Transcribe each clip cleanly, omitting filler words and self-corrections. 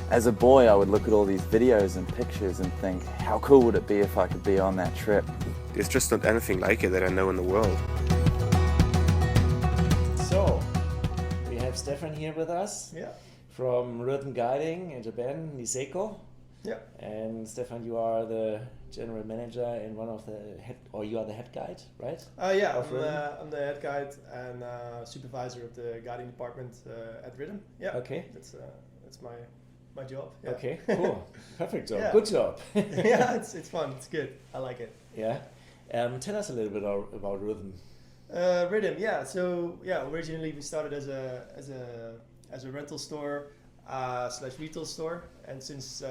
As a boy, I would look at all these videos and pictures and think, how cool would it be if I could be on that trip? There's just not anything like it that I know in the world. So, we have Stefan here with us. Yeah. From Rhythm Guiding in Japan, Niseko. Yeah. And Stefan, you are the general manager and one of the head, or you are the head guide, right? Yeah, Of Rhythm? I'm the head guide and supervisor of the guiding department at Rhythm. Yeah. Okay. That's my job. Yeah. Okay, cool. Perfect job. Yeah. Good job. Yeah, it's fun. It's good. I like it. Yeah. Tell us a little bit about Rhythm. Rhythm. Yeah. So originally we started as a rental store / retail store, and since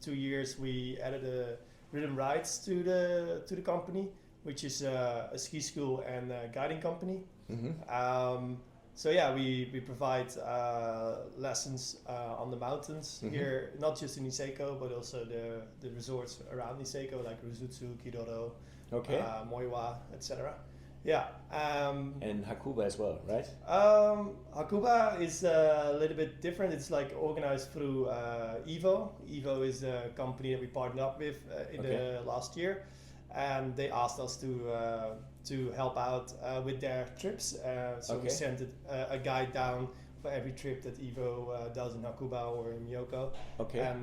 2 years we added a Rhythm Rides to the company, which is a ski school and a guiding company. Mm-hmm. So yeah, we provide lessons on the mountains here, not just in Niseko, but also the resorts around Niseko, like Rusutsu, Kidoro, Okay. Moiwa, etc. Yeah. And Hakuba as well, right? Hakuba is a little bit different. It's like organized through Evo. Evo is a company that we partnered up with in the last year, and they asked us to help out with their trips. So we sent a guide down for every trip that Evo does in Hakuba or in Miyoko. Okay. And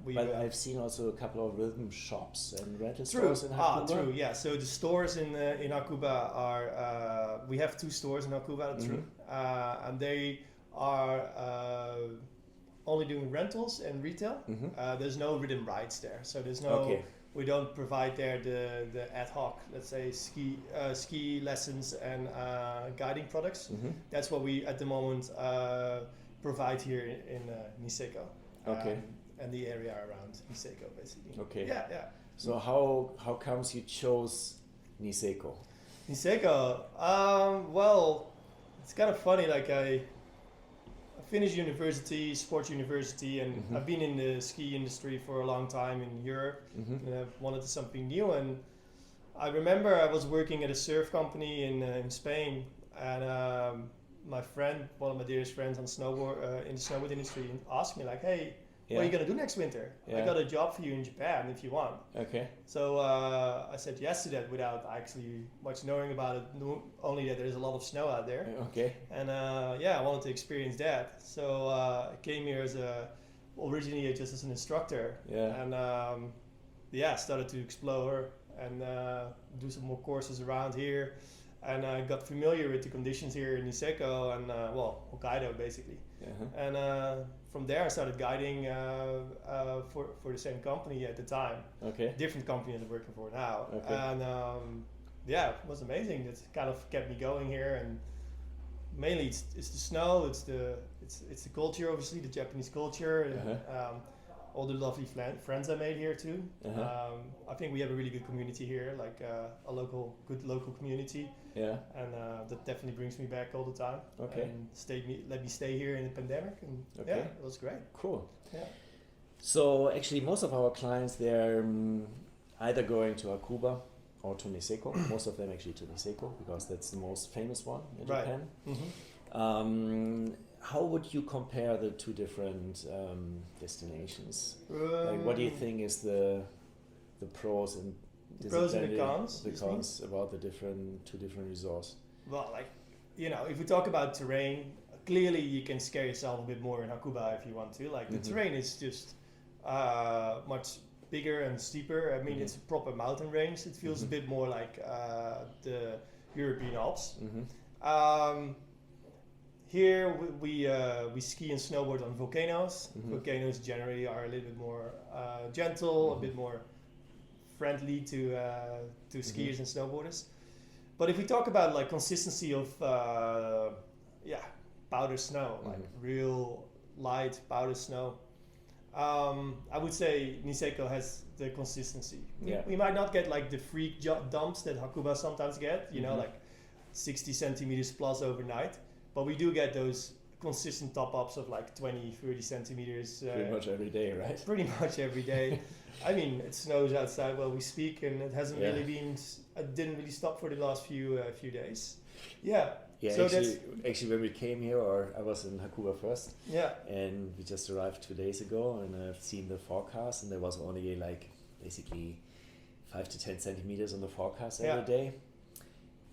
But I've seen also a couple of rhythm shops and rental stores in Hakuba. True. Yeah. So the stores in Hakuba are we have 2 stores in Hakuba. That's true. And they are only doing rentals and retail. There's no Rhythm Rides there, so there's no. We don't provide there the ad hoc, let's say, ski lessons and guiding products. That's what we at the moment provide here in Niseko. And the area around Niseko, basically. Okay. Yeah. So how comes you chose Niseko? Niseko, well, it's kind of funny. Like I finished university, sports university, and I've been in the ski industry for a long time in Europe, and I wanted something new. And I remember I was working at a surf company in Spain, and my friend, one of my dearest friends on in the snowboard industry, asked me like, "Hey, what are you gonna do next winter? I got a job for you in Japan if you want." Okay. So I said yes to that without actually much knowing about it, only that there's a lot of snow out there. Okay. And I wanted to experience that. So I came here originally just as an instructor. Yeah. And started to explore and do some more courses around here. And I got familiar with the conditions here in Niseko and Hokkaido basically. And from there I started guiding for the same company at the time. Okay. Different company that I'm working for now. Okay. And it was amazing. It kind of kept me going here, and mainly it's the snow, it's the culture, obviously the Japanese culture, and all the lovely friends I made here too. I think we have a really good community here, like a good local community. Yeah. And that definitely brings me back all the time. Okay. And let me stay here in the pandemic, and it was great. Cool. Yeah. So actually, most of our clients, they're either going to Hakuba or to Niseko. Most of them actually to Niseko, because that's the most famous one in Japan. How would you compare the 2 different destinations? Like, what do you think is the pros and the cons? The cons about the 2 different resorts? Well, if we talk about terrain, clearly you can scare yourself a bit more in Hakuba if you want to. Like the terrain is just much bigger and steeper. I mean, it's a proper mountain range. It feels a bit more like the European Alps. Here we ski and snowboard on volcanoes. Volcanoes generally are a little bit more gentle, a bit more friendly to skiers and snowboarders. But if we talk about like consistency of powder snow, like real light powder snow, I would say Niseko has the consistency. We might not get like the freak dumps that Hakuba sometimes get, like 60 centimeters plus overnight. But we do get those consistent top-ups of like 20, 30 centimeters. Pretty much every day, right? Pretty much every day. I mean, it snows outside while we speak, and it hasn't really been. It didn't really stop for the last few days. Yeah. Yeah, So actually, when we came here, or I was in Hakuba first, yeah. and we just arrived 2 days ago, and I've seen the forecast, and there was only like basically 5 to 10 centimeters on the forecast every day.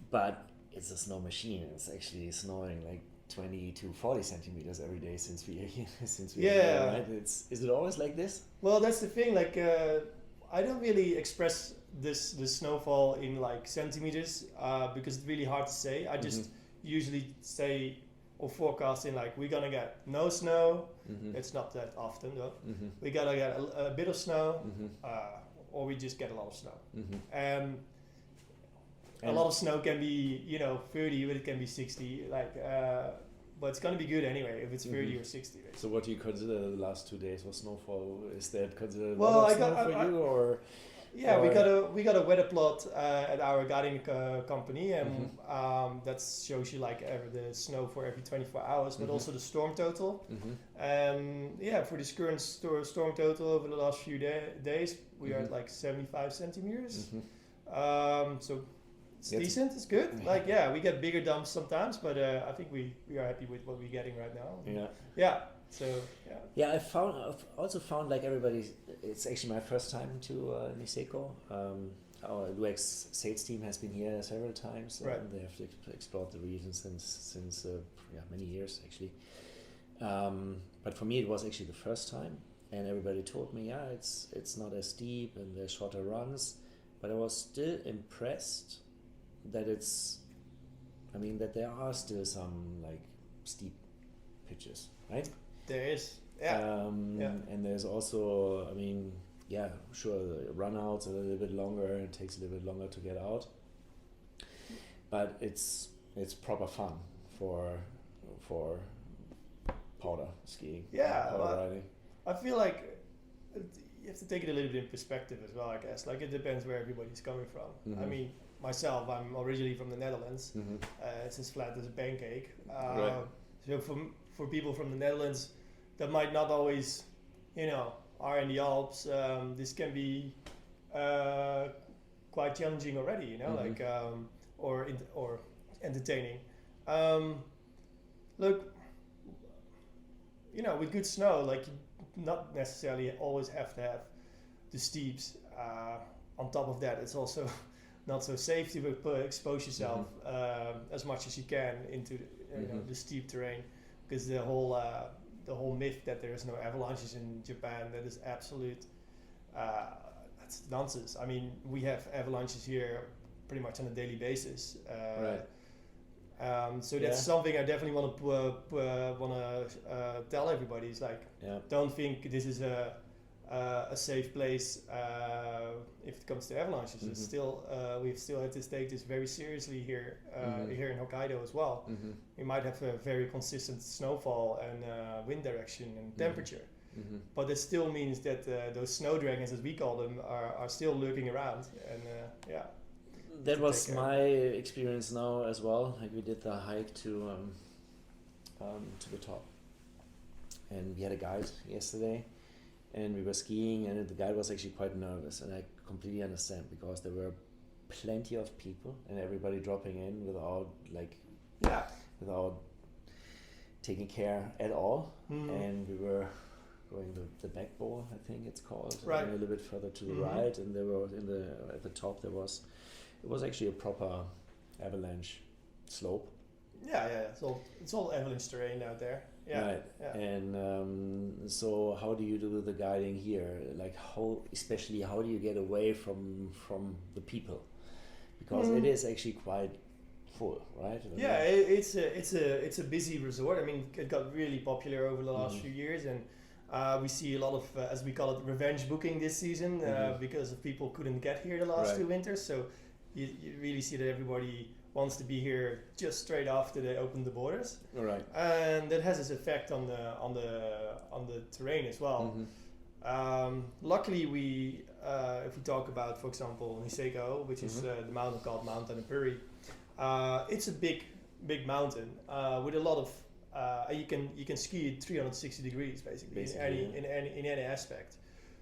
But it's a snow machine. It's actually snowing like 20 to 40 centimeters every day since we are here. Since we are here, right? Is it always like this? Well, that's the thing. Like, I don't really express the snowfall in like centimeters because it's really hard to say. I just usually say or forecast in like we're gonna get no snow. It's not that often though. We gotta get a bit of snow, or we just get a lot of snow. And a lot of snow can be 30, but it can be 60. Like, but it's gonna be good anyway if it's 30 or 60. Basically. So what do you consider the last 2 days for snowfall? Is that considered well, a lot of snow for you, or? Yeah, we got a weather plot at our guiding company, and that shows you like the snow for every 24 hours, but also the storm total. And yeah, for this current storm total over the last few days, we are at like 75 centimeters. So it's decent. It's good. Like we get bigger dumps sometimes, but I think we are happy with what we're getting right now. Yeah. So yeah, I've also found like everybody. It's actually my first time to Niseko. Our LUEX sales team has been here several times, and they have explored the region since many years actually. But for me, it was actually the first time, and everybody told me, it's not as steep and there's shorter runs, but I was still impressed that that there are still some like steep pitches, right? There is, and there's also, sure, the runouts are a little bit longer. It takes a little bit longer to get out, but it's proper fun for powder skiing. Powder riding. I feel like you have to take it a little bit in perspective as well. I guess like it depends where everybody's coming from. I mean, myself, I'm originally from the Netherlands. It's as flat as a pancake. So for people from the Netherlands that might not always, are in the Alps, this can be quite challenging already, or entertaining. Look, with good snow, like you not necessarily always have to have the steeps. On top of that, it's also not so safe to expose yourself as much as you can into the steep terrain, because the whole myth that there is no avalanches in Japan, that is absolute that's nonsense. I mean, we have avalanches here pretty much on a daily basis. So that's something I definitely want to tell everybody. Is like, don't think this is a safe place if it comes to avalanches. It's still we've still had to take this very seriously here here in Hokkaido as well. We might have a very consistent snowfall and wind direction and temperature, but it still means that those snow dragons, as we call them, are still lurking around. And that was my experience now as well. Like we did the hike to the top, and we had a guide yesterday. And we were skiing, and the guide was actually quite nervous, and I completely understand, because there were plenty of people and everybody dropping in without taking care at all. And we were going the back bowl, I think it's called, and a little bit further to the right, and there were at the top it was actually a proper avalanche slope. It's all avalanche terrain out there. And so how do you do the guiding here? Like how do you get away from the people? Because it is actually quite full, right? It's a busy resort. I mean, it got really popular over the last few years, and we see a lot of as we call it, revenge booking this season because of people couldn't get here the last 2 winters. So you really see that everybody wants to be here just straight after they open the borders. And that has its effect on the terrain as well. Luckily, if we talk about, for example, Niseko, which is the mountain called Mount Annapurna, it's a big mountain with a lot of you can ski at 360 degrees basically in any aspect.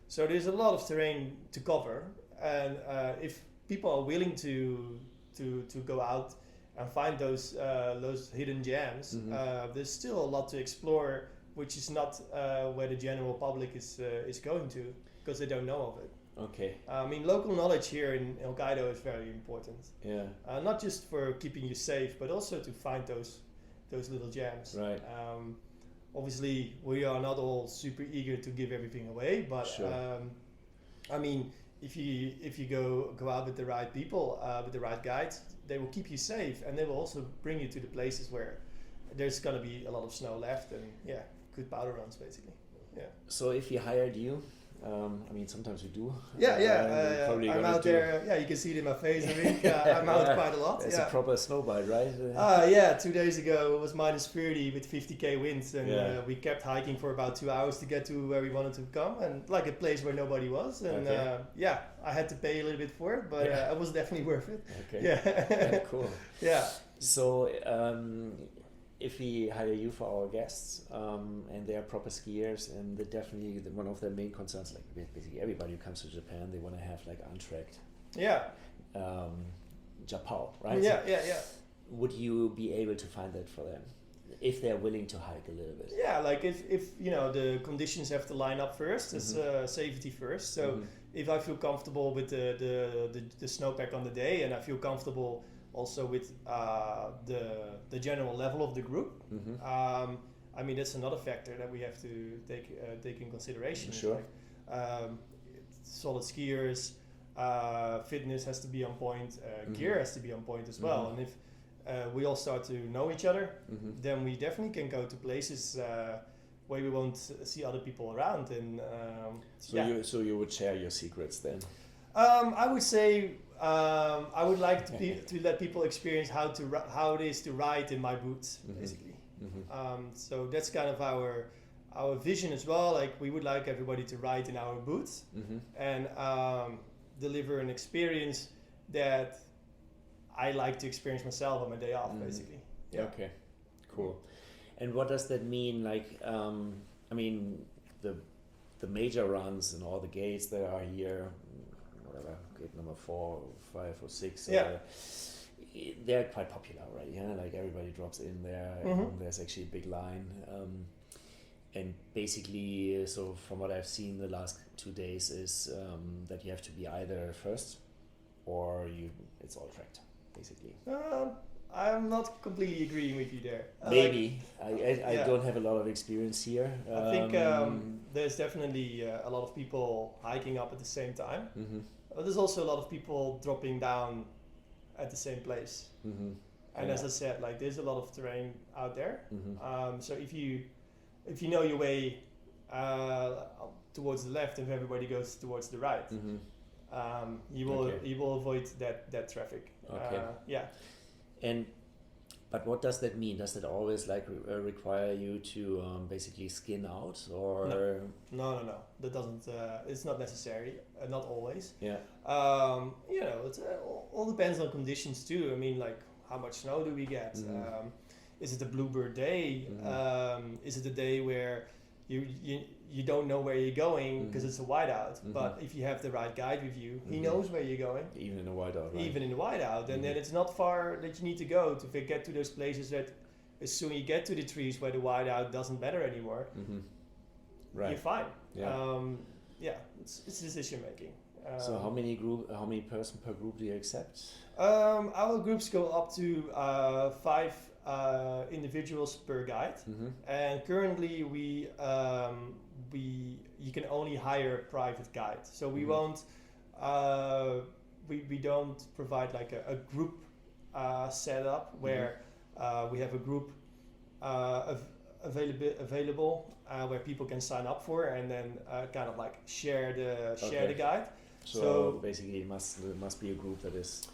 So there's a lot of terrain to cover, and if people are willing to go out and find those hidden gems. There's still a lot to explore, which is not where the general public is going to, because they don't know of it. Okay. I mean, local knowledge here in Hokkaido is very important. Yeah. Not just for keeping you safe, but also to find those little gems. Right. Obviously, we are not all super eager to give everything away, but Sure. I mean, if you go out with the right people, with the right guides, they will keep you safe, and they will also bring you to the places where there's gonna be a lot of snow left, and good powder runs basically. Yeah. So if we hired you, I mean, sometimes we do. I'm out there. Yeah, you can see it in my face. I think I'm out quite a lot. It's a proper snow bite, right? 2 days ago it was -30 with 50k winds, and we kept hiking for about 2 hours to get to where we wanted to come, and like a place where nobody was. And I had to pay a little bit for it, but it was definitely worth it. Okay. Yeah. Cool. Yeah. So if we hire you for our guests, and they are proper skiers, and they're definitely one of their main concerns, like basically everybody who comes to Japan, they want to have like untracked JaPow, right? Yeah. Would you be able to find that for them if they're willing to hike a little bit? Yeah, like if you know the conditions have to line up first, it's safety first. So if I feel comfortable with the snowpack on the day, and I feel comfortable also with the general level of the group, I mean that's another factor that we have to take in consideration. Sure. Like, solid skiers, fitness has to be on point, gear has to be on point as well, and if we all start to know each other, then we definitely can go to places where we won't see other people around. And so you would share your secrets then? I would say I would like to let people experience how it is to ride in my boots, basically. So that's kind of our vision as well. Like we would like everybody to ride in our boots and deliver an experience that I like to experience myself on my day off, basically. Yeah. Okay, cool. And what does that mean? Like, I mean, the major runs and all the gates that are here, whatever, gate number 4, 5, or 6. They're quite popular already. Yeah, like everybody drops in there. There's actually a big line. And basically, so from what I've seen the last 2 days is that you have to be either first or it's all tracked, basically. I'm not completely agreeing with you there. Maybe. I don't have a lot of experience here. I think there's definitely a lot of people hiking up at the same time. But there's also a lot of people dropping down at the same place. And as I said, like there's a lot of terrain out there. So if you know your way towards the left, and everybody goes towards the right, you will avoid that traffic. Okay. But what does that mean? Does that always like require you to basically skin out, or no? That doesn't. It's not necessary. Not always. Yeah. You know, it all depends on conditions too. I mean, like how much snow do we get? Is it a bluebird day? Is it a day where you don't know where you're going because it's a whiteout? But if you have the right guide with you, he knows where you're going. Even in a whiteout, right? Even in the whiteout, and then it's not far that you need to go to get to those places that as soon as you get to the trees where the whiteout doesn't matter anymore, you're fine. It's decision making. So how many person per group do you accept? Our groups go up to 5 individuals per guide, and currently you can only hire a private guide. So we won't we don't provide like a group setup where we have a group available where people can sign up for, and then kind of like share the guide. So basically it must be a group that is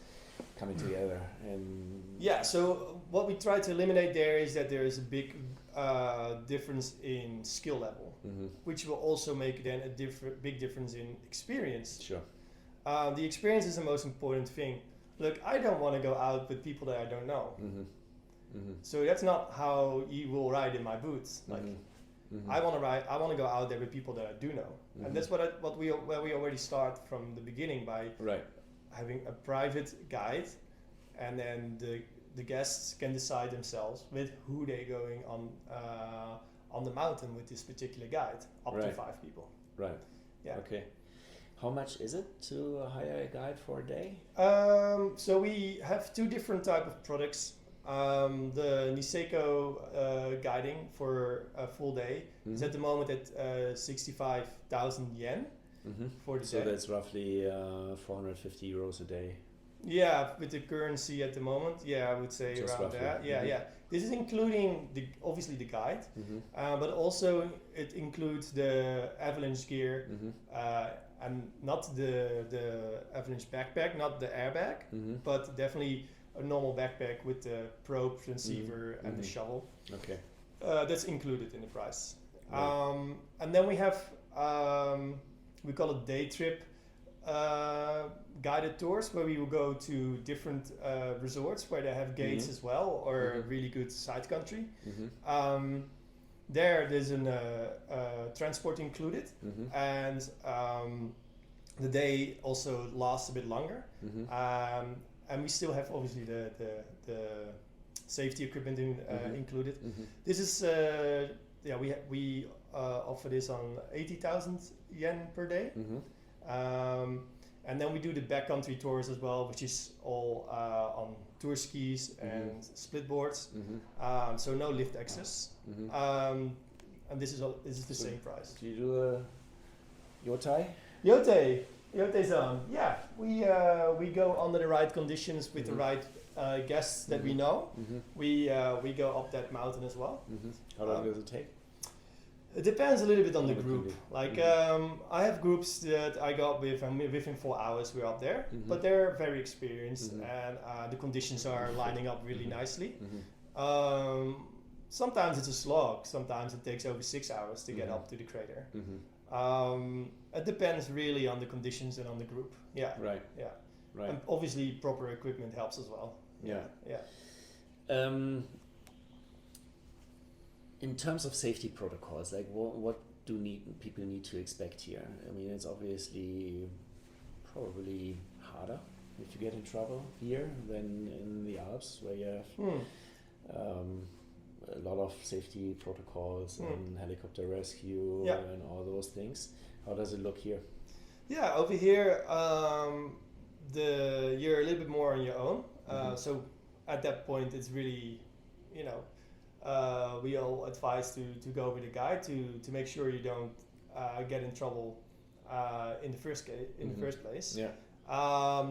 coming together. And so what we try to eliminate there is that there is a big difference in skill level, which will also make then a big difference in experience. Sure. The experience is the most important thing. Look, I don't want to go out with people that I don't know. So that's not how you will ride in my boots. Like I want to go out there with people that I do know, and that's where we already start from the beginning by having a private guide, and then the guests can decide themselves with who they're going on the mountain with this particular guide, up to 5 people. Right. Yeah. Okay. How much is it to hire a guide for a day? So we have 2 different type of products. The Niseko guiding for a full day is at the moment at 65,000 yen for the day. So that's roughly 450 euros a day. Yeah, with the currency at the moment, I would say Just around roughly. that. Yeah. This is including obviously the guide, but also it includes the avalanche gear and not the avalanche backpack, not the airbag, but definitely a normal backpack with the probe, transceiver, and the shovel. Okay. That's included in the price. Right. And then we have we call it day trip guided tours, where we will go to different resorts where they have gates as well, or really good side country. There's a transport included, and the day also lasts a bit longer. And we still have obviously the safety equipment included. This is we offer this on 80,000 yen per day. And then we do the backcountry tours as well, which is all on tour skis and split boards. So no lift access. And this is the same price. Do you do a Yotei? Yotei zone. Yeah, we go under the right conditions with the right guests that we know. We go up that mountain as well. How long does it take? It depends a little bit on the group. Like I have groups that I go up with, and within 4 hours we're up there. But they're very experienced, and the conditions are lining up really nicely. Sometimes it's a slog. Sometimes it takes over 6 hours to get up to the crater. It depends really on the conditions and on the group. Yeah. Right. Yeah. Right. And obviously proper equipment helps as well. Yeah. Yeah. In terms of safety protocols, like what do people need to expect here? I mean, it's obviously probably harder if you get in trouble here than in the Alps, where you have a lot of safety protocols and helicopter rescue and all those things. How does it look here? Yeah, over here, you're a little bit more on your own. So at that point, it's really, we all advise to go with a guide to make sure you don't get in trouble in the first place. Yeah.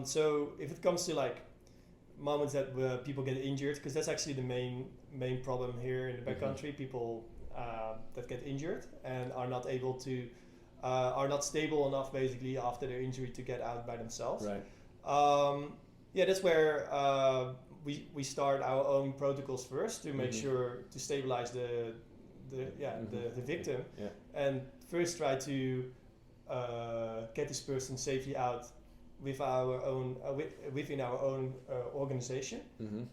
So if it comes to like moments that people get injured, because that's actually the main problem here in the backcountry, people that get injured and are not able to are not stable enough basically after their injury to get out by themselves. Right. That's where we start our own protocols first to make sure to stabilize the victim, and first try to get this person safely out with our own within our own organization,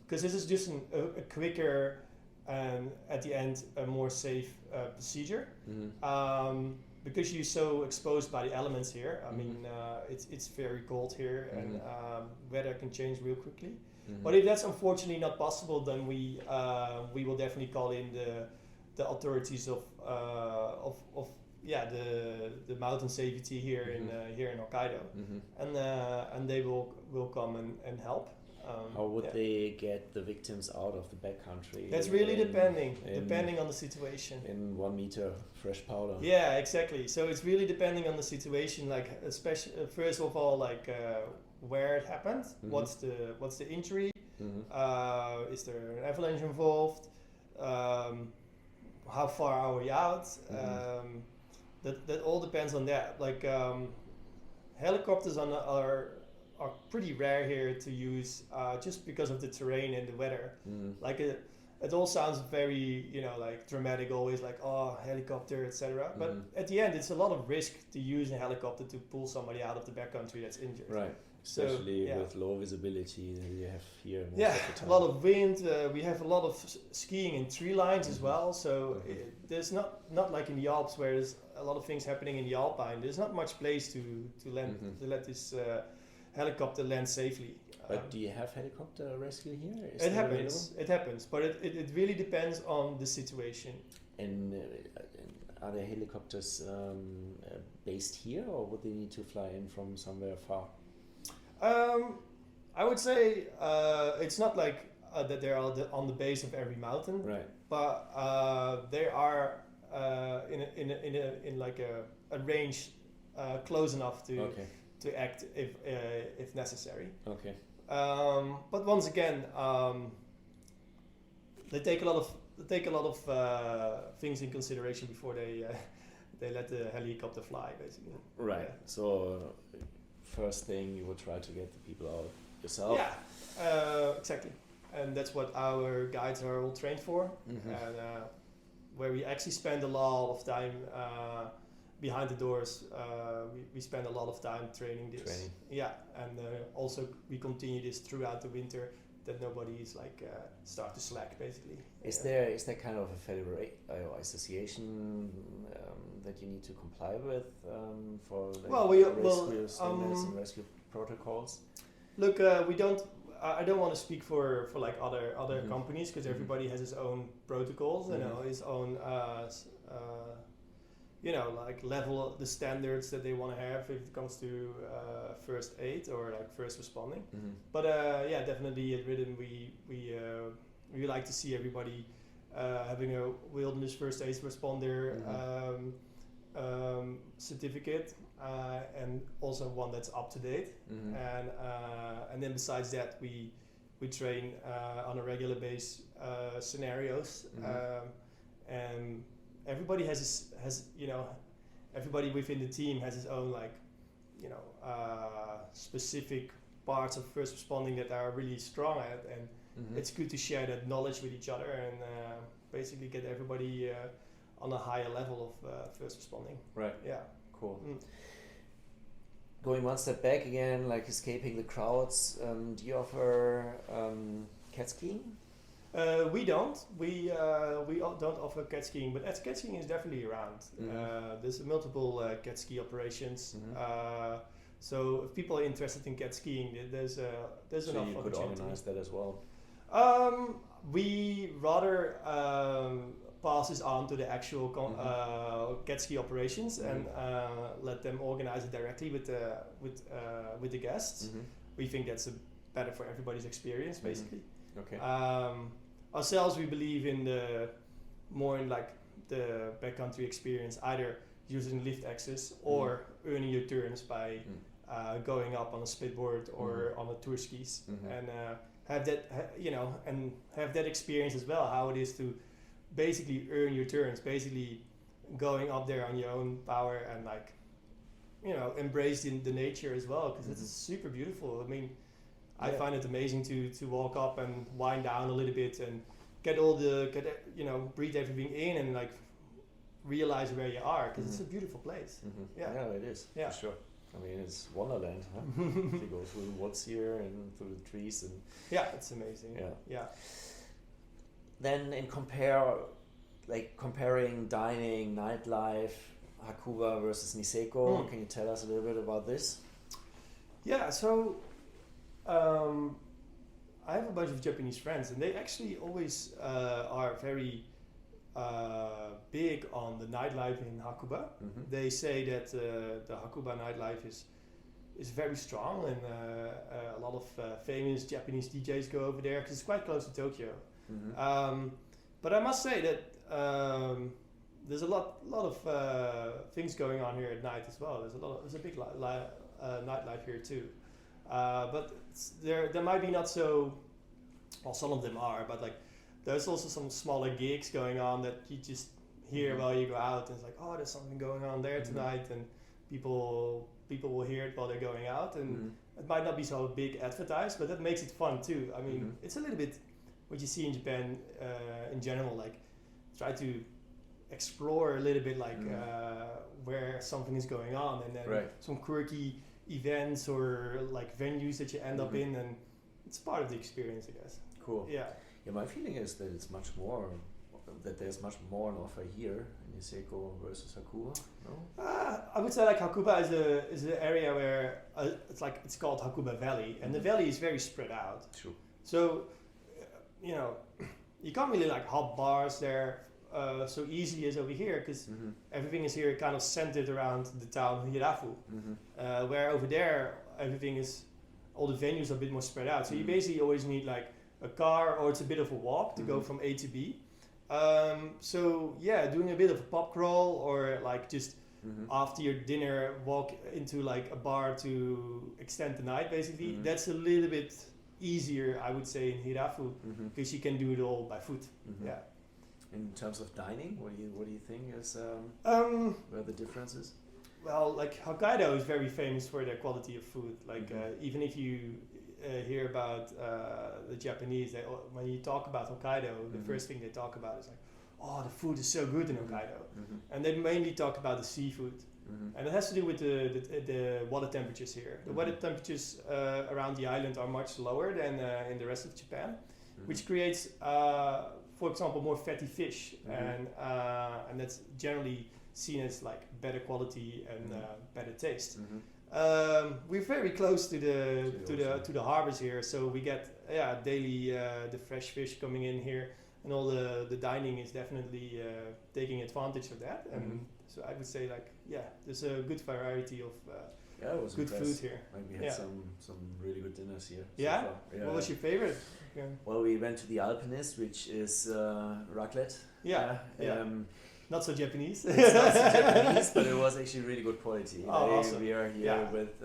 because this is just a quicker and at the end a more safe procedure. Because you're so exposed by the elements here. I mean, it's very cold here, and weather can change real quickly. But if that's unfortunately not possible, then we will definitely call in the authorities of the mountain safety here in Hokkaido, and they will come and help. How would they get the victims out of the backcountry? That's really depending on the situation. In 1 meter fresh powder. Yeah, exactly. So it's really depending on the situation. Like, especially first of all, like where it happened, what's the injury, is there an avalanche involved, how far are we out? That all depends on that. Like helicopters are pretty rare here to use, just because of the terrain and the weather. Like it all sounds very like dramatic, always like helicopter, etc. But at the end, it's a lot of risk to use a helicopter to pull somebody out of the backcountry that's injured. Right. Especially with low visibility that you have here. Most of the time. A lot of wind. We have a lot of skiing in tree lines as well. So there's not like in the Alps where there's a lot of things happening in the Alpine. There's not much place to let this helicopter lands safely. But do you have helicopter rescue here? Is It that happens. It happens, but it really depends on the situation. And are there helicopters based here, or would they need to fly in from somewhere far? I would say it's not like that they're on the base of every mountain, Right. but they are in like a range close enough to act if necessary. Okay. But once again, they take a lot of things in consideration before they let the helicopter fly, basically. Right. Yeah. So first thing, you would try to get the people out yourself. Yeah, exactly. And that's what our guides are all trained for. Mm-hmm. And where we actually spend a lot of time behind the doors. We spend a lot of time training this. Yeah, and also we continue this throughout the winter, that nobody is like start to slack, basically. Is there kind of a association that you need to comply with for rescue standards and rescue protocols? Look, we don't. I don't want to speak for like other Mm-hmm. companies, because Mm-hmm. everybody has his own protocols, you know, his own like level the standards that they want to have if it comes to first aid or like first responding. Mm-hmm. But yeah, definitely at Rhythm we like to see everybody having a wilderness first aid responder certificate, and also one that's up to date. Mm-hmm. And then besides that, we train on a regular base scenarios, and everybody has everybody within the team has his own like specific parts of first responding that are really strong at, and it's good to share that knowledge with each other and basically get everybody on a higher level of first responding. Right. Yeah. Cool. Going one step back again, like escaping the crowds, do you offer cat skiing? We don't. We don't offer cat skiing, but cat skiing is definitely around. There's multiple cat ski operations. So if people are interested in cat skiing, there's So enough you could opportunity. organize that as well. We rather pass this on to the actual cat ski operations and let them organize it directly with the guests. We think that's better for everybody's experience, basically. Okay. Ourselves, we believe in more in like the backcountry experience, either using lift access or earning your turns by going up on a spitboard or on a tour skis, and have that and have that experience as well. How it is to basically earn your turns, basically going up there on your own power and like embrace the nature as well, because it's super beautiful. I mean, I find it amazing to walk up and wind down a little bit and breathe everything in and like realize where you are, because it's a beautiful place. Yeah, it is. Yeah. For sure. I mean, it's wonderland, huh? You go through the woods here and through the trees and yeah, it's amazing. Yeah. Then comparing dining, nightlife, Hakuba versus Niseko, can you tell us a little bit about this? Yeah, so I have a bunch of Japanese friends, and they actually always are very big on the nightlife in Hakuba. They say that the Hakuba nightlife is very strong, and a lot of famous Japanese DJs go over there because it's quite close to Tokyo. But I must say that there's a lot of things going on here at night as well. There's a big nightlife here too. But there might be not so. Well, some of them are, but like there's also some smaller gigs going on that you just hear while you go out, and it's like, oh, there's something going on there tonight, and people will hear it while they're going out, and it might not be so big advertised, but that makes it fun too. I mean, it's a little bit what you see in Japan in general, like try to explore a little bit like where something is going on, and then some quirky events or like venues that you end up in, and it's part of the experience, I guess. Cool. Yeah. Yeah, my feeling is that there's much more on offer here in Niseko versus Hakuba. No? I would say like Hakuba is an area where it's called Hakuba Valley, and the valley is very spread out. True. So, you know, you can't really like hop bars there so easy as over here, because everything is here kind of centered around the town Hirafu, where over there all the venues are a bit more spread out. So you basically always need like a car, or it's a bit of a walk to go from A to B. So yeah, doing a bit of a pub crawl, or like just after your dinner walk into like a bar to extend the night, basically. That's a little bit easier, I would say, in Hirafu, because you can do it all by foot. Yeah. In terms of dining, what do you think is where the difference is? Well, like Hokkaido is very famous for their quality of food. Like even if you hear about the Japanese, when you talk about Hokkaido, the first thing they talk about is like, oh, the food is so good in Hokkaido, and they mainly talk about the seafood, and it has to do with the water temperatures here. The water temperatures around the island are much lower than in the rest of Japan, which creates, for example, more fatty fish, and that's generally seen as like better quality and better taste. We're very close to the harbors here, so we get daily the fresh fish coming in here, and all the dining is definitely taking advantage of that. And so I would say like there's a good variety of it was good food here. Like we had some really good dinners here. Yeah? So far. What was your favorite? Well, we went to the Alpinist, which is raclette. Not so Japanese. It's not so Japanese, but it was actually really good quality. Awesome. We are here with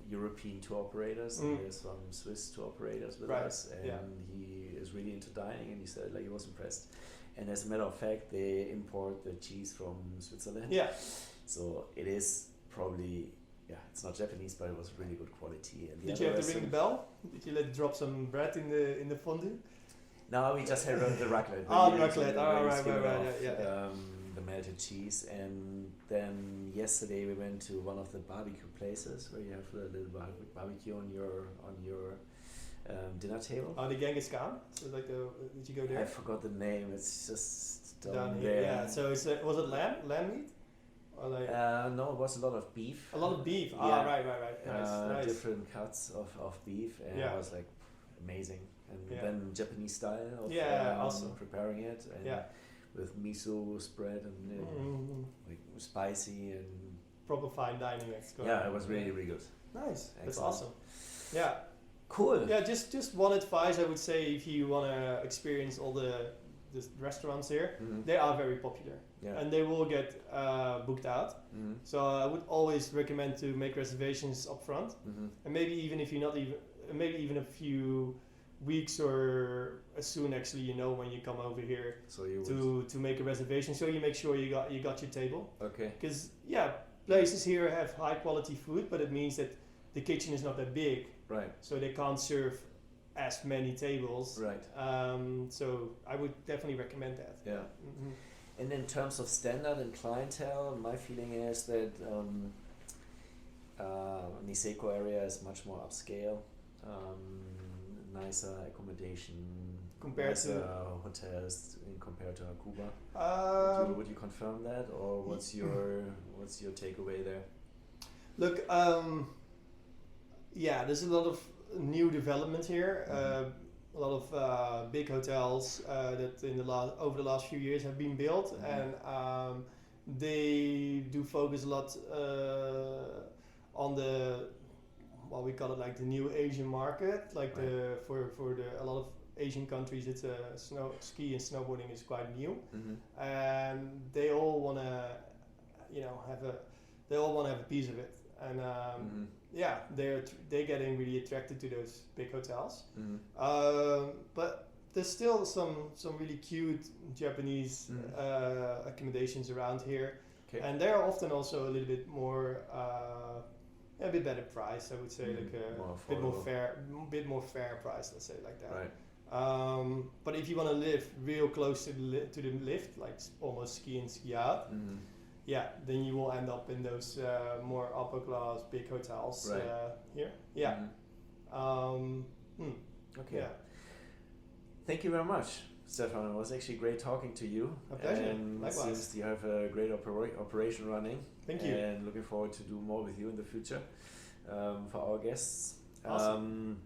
European tour operators, and there's some Swiss tour operators with us, and he is really into dining, and he said like he was impressed. And as a matter of fact, they import the cheese from Switzerland. Yeah. So it is probably it's not Japanese, but it was really good quality. And did you have to ring the bell? Did you drop some bread in the fondue? No, we just had the raclette. The raclette. The melted cheese, and then yesterday we went to one of the barbecue places where you have a little barbecue on your dinner table. The Genghis Khan. So like did you go there? I forgot the name. It's just down here. Yeah. So was it lamb meat? Or like no, it was a lot of beef. A lot of beef. Right. Nice. Different cuts of beef, and it was like amazing. And then Japanese style of awesome. preparing it, and with miso spread and like spicy and proper fine dining. It was really really good. Nice. Excellent. That's awesome. Yeah. Cool. Yeah, just one advice I would say, if you want to experience all the restaurants here, they are very popular, and they will get booked out. So I would always recommend to make reservations up front, and maybe even if you're not maybe even a few weeks or as soon actually when you come over here, so to make a reservation, so you make sure you got your table. Okay. Because places here have high quality food, but it means that the kitchen is not that big. Right. So they can't serve as many tables. Right. So I would definitely recommend that. Yeah. And in terms of standard and clientele, my feeling is that Niseko area is much more upscale. Nicer accommodation, compared to hotels compared to Hakuba. Would you confirm that, or what's your takeaway there? Look, there's a lot of new development here. A lot of big hotels that over the last few years have been built, and they do focus a lot on the we call it like the new Asian market. Like for a lot of Asian countries, it's ski and snowboarding is quite new, and they all wanna have a piece of it, and they're getting really attracted to those big hotels. But there's still some really cute Japanese accommodations around here, and they're often also a little bit more. A bit better price, I would say, like a bit more fair price, let's say like that. Right. But if you want to live real close to the lift, like almost ski in, ski out, then you will end up in those more upper class big hotels here. Yeah. Okay. Yeah. Thank you very much. Stefan, it was actually great talking to you. A pleasure. And Likewise. since you have a great operation running. Thank you. And looking forward to do more with you in the future for our guests. Awesome.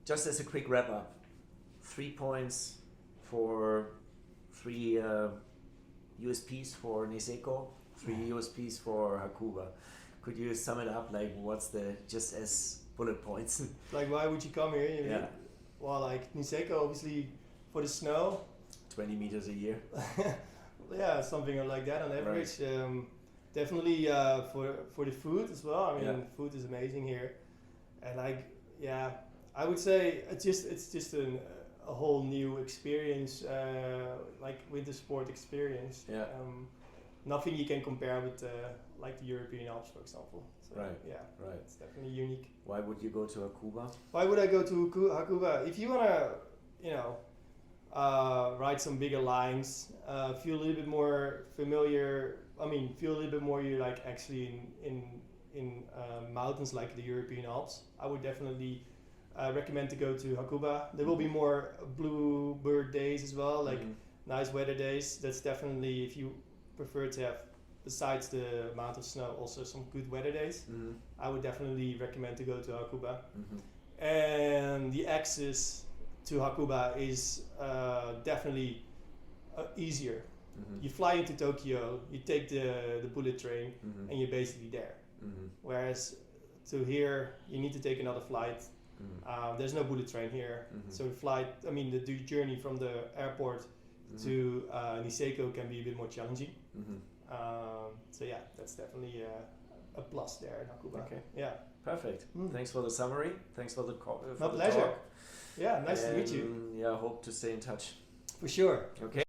Just as a quick wrap up, 3 points for 3 USPs for Niseko, 3 USPs for Hakuba. Could you sum it up? Like, what's the just as bullet points? Like, why would you come here? You Yeah. mean? Well, like Niseko, obviously for the snow. 20 meters a year. Yeah, something like that on average. Definitely for the food as well. I mean, food is amazing here, and like, yeah, I would say it's just a whole new experience, like winter sport experience. Yeah. Nothing you can compare with like the European Alps, for example. So, Right. Yeah. Right. It's definitely unique. Why would you go to Hakuba? Why would I go to Hakuba? If you wanna, ride some bigger lines, feel a little bit more familiar. I mean, feel a little bit more you're like actually in mountains like the European Alps. I would definitely recommend to go to Hakuba. There will be more bluebird days as well, like nice weather days. That's definitely, if you prefer to have, besides the amount of snow, also some good weather days. I would definitely recommend to go to Hakuba. And the access to Hakuba is definitely easier. You fly into Tokyo, you take the bullet train, and you're basically there. Whereas to here, you need to take another flight. There's no bullet train here, so the journey from the airport to Niseko can be a bit more challenging. So yeah, that's definitely a plus there in Hakuba. Okay. Yeah. Perfect. Thanks for the summary. Thanks for the call. My pleasure. Yeah, nice to meet you. Yeah, hope to stay in touch. For sure. Okay.